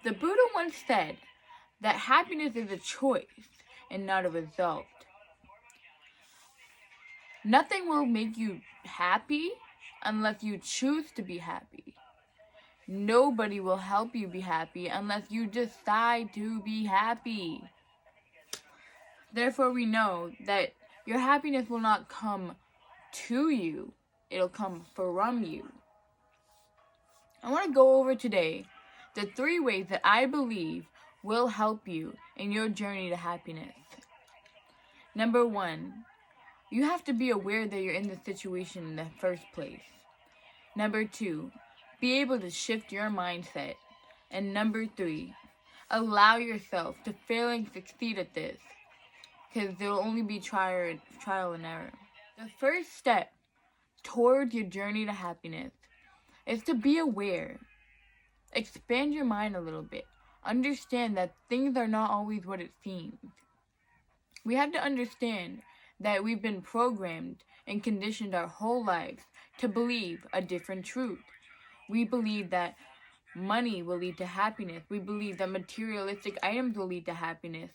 The Buddha once said that happiness is a choice and not a result. Nothing will make you happy unless you choose to be happy. Nobody will help you be happy unless you decide to be happy. Therefore, we know that your happiness will not come to you, it'll come from you. I want to go over today the 3 ways that I believe will help you in your journey to happiness. Number 1, you have to be aware that you're in the situation in the first place. Number 2, be able to shift your mindset. And number 3, allow yourself to fail and succeed at this, because there will only be trial and error. The first step towards your journey to happiness is to be aware. Expand your mind a little bit. Understand that things are not always what it seems. We have to understand that we've been programmed and conditioned our whole lives to believe a different truth. We believe that money will lead to happiness. We believe that materialistic items will lead to happiness.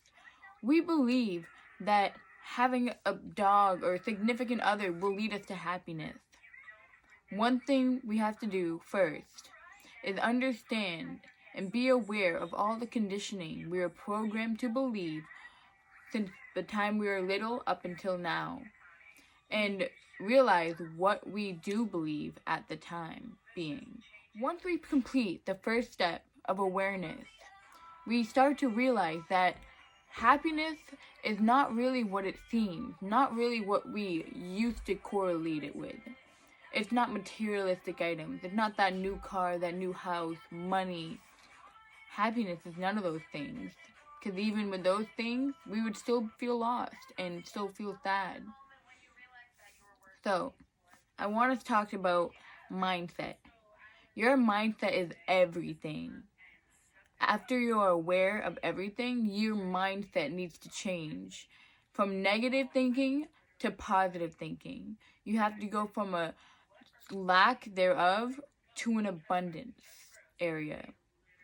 We believe that having a dog or a significant other will lead us to happiness. One thing we have to do first is understand and be aware of all the conditioning we are programmed to believe since the time we were little up until now, and realize what we do believe at the time being. Once we complete the first step of awareness, we start to realize that happiness is not really what it seems, not really what we used to correlate it with. It's not materialistic items. It's not that new car, that new house, money. Happiness is none of those things. Because even with those things, we would still feel lost and still feel sad. So, I want to talk about mindset. Your mindset is everything. After you're aware of everything, your mindset needs to change from negative thinking to positive thinking. You have to go from a lack thereof to an abundance area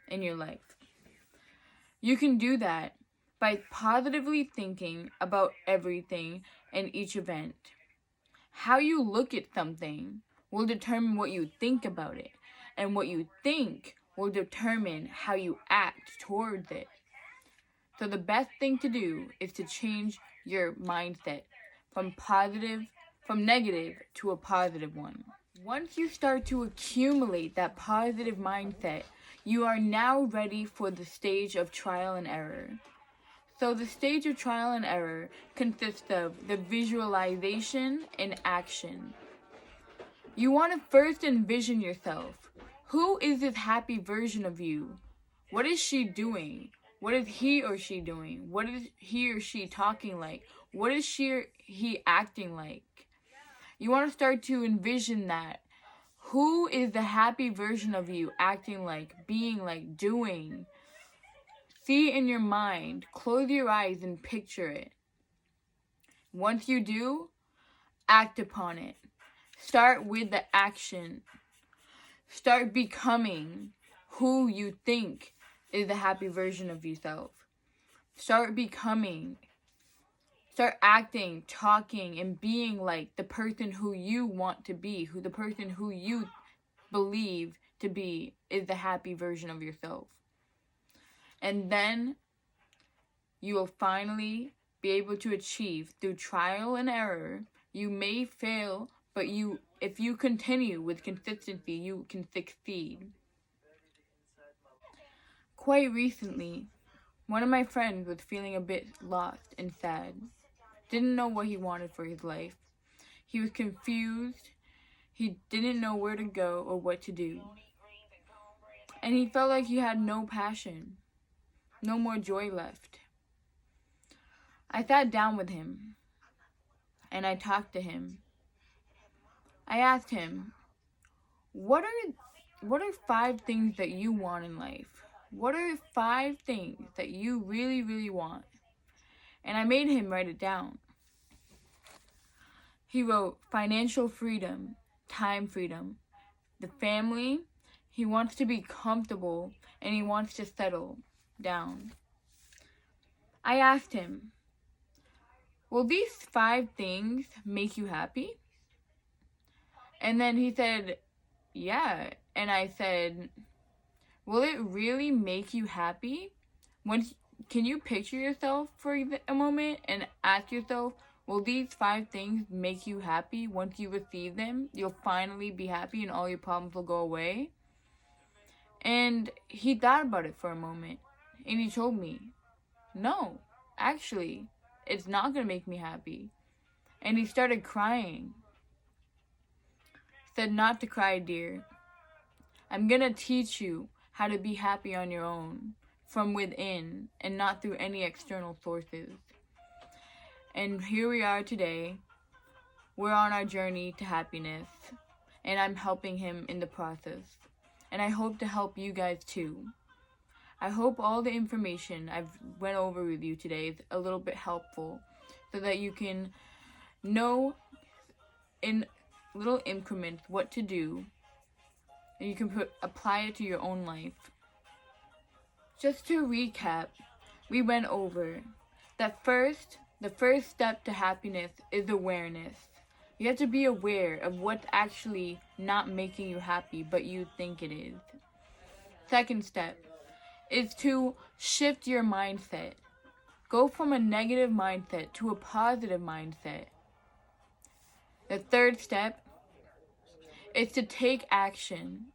in your life. You can do that by positively thinking about everything and each event. How you look at something will determine what you think about it, and what you think will determine how you act towards it. So the best thing to do is to change your mindset from negative to a positive one. Once you start to accumulate that positive mindset, you are now ready for the stage of trial and error. So the stage of trial and error consists of the visualization and action. You want to first envision yourself. Who is this happy version of you? What is she doing? What is he or she doing? What is he or she talking like? What is she or he acting like? You want to start to envision that. Who is the happy version of you acting like, being like, doing? See it in your mind. Close your eyes and picture it. Once you do, act upon it. Start with the action. Start becoming who you think is the happy version of yourself. Start acting, talking, and being like the person who you want to be, the person who you believe to be is the happy version of yourself. And then you will finally be able to achieve through trial and error. You may fail, but if you continue with consistency, you can succeed. Quite recently, one of my friends was feeling a bit lost and sad. Didn't know what he wanted for his life. He was confused. He didn't know where to go or what to do. And he felt like he had no passion, no more joy left. I sat down with him and I talked to him. I asked him, what are 5 things that you want in life? What are 5 things that you really, really want? And I made him write it down. He wrote financial freedom, time freedom, the family. He wants to be comfortable and he wants to settle down. I asked him, will these 5 things make you happy? And then he said, yeah. And I said, will it really make you happy? Can you picture yourself for a moment and ask yourself, will these 5 things make you happy? Once you receive them, you'll finally be happy and all your problems will go away. And he thought about it for a moment. And he told me, no, actually, it's not going to make me happy. And he started crying. Said, not to cry, dear. I'm going to teach you how to be happy on your own, from within, and not through any external sources. And here we are today. We're on our journey to happiness, and I'm helping him in the process. And I hope to help you guys too. I hope all the information I've went over with you today is a little bit helpful, so that you can know in little increments what to do, and you can apply it to your own life. Just to recap, we went over that the first step to happiness is awareness. You have to be aware of what's actually not making you happy, but you think it is. Second step is to shift your mindset. Go from a negative mindset to a positive mindset. The third step is to take action,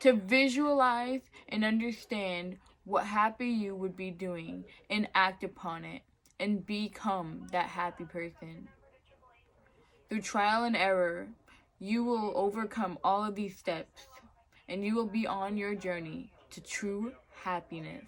to visualize and understand what happy you would be doing and act upon it and become that happy person. Through trial and error, you will overcome all of these steps and you will be on your journey to true happiness.